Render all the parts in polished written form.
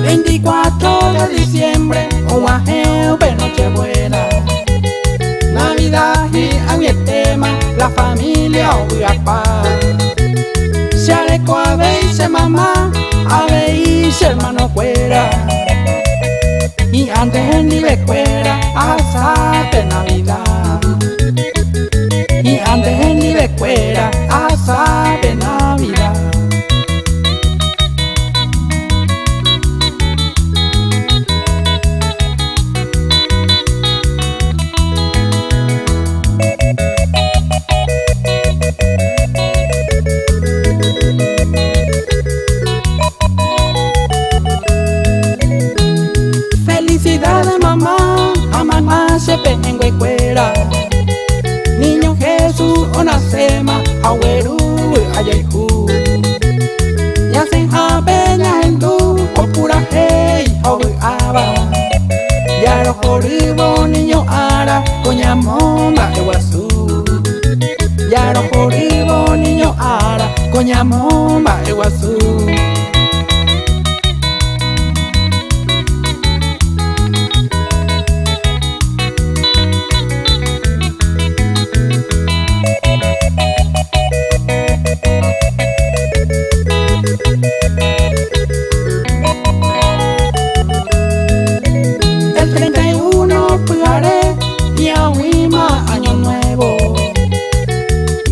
24 de diciembre, o ajeo de Nochebuena, Navidad y Añetema, la familia o paz. Se areco a veis mamá, a veis hermano fuera, y antes ni de fuera hasta de Navidad, y antes ni de fuera hasta de Navidad. Felicidades mamá, a mamá se pengo y cuera. Niño Jesús o nacema, abuelo ayayú. Ya se jabeña en tu, o pura hey, o aba. Ya lo joribo niño ara, coña momba eguazú. Ya lo joribo niño ara, coña momba eguazú. El 31 pujaré y ahuima año nuevo.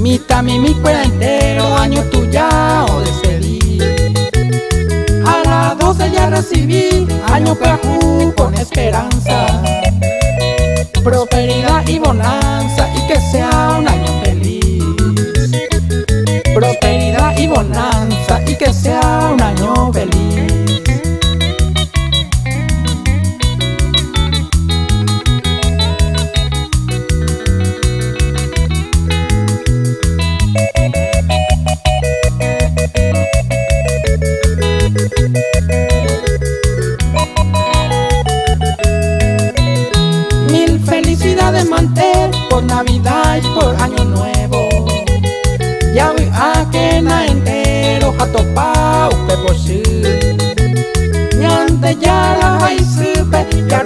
Mi cuera entero, año tuya o de feliz. A las 12 ya recibí, año cajú con esperanza, prosperidad y bonanza, y que sea un año feliz. Prosperidad y bonanza, y que sea un año feliz. Mil felicidades manté por Navidad y por Año Nuevo. Ya voy a que na entero a topar usted por sí. Y antes ya la hay supe, ya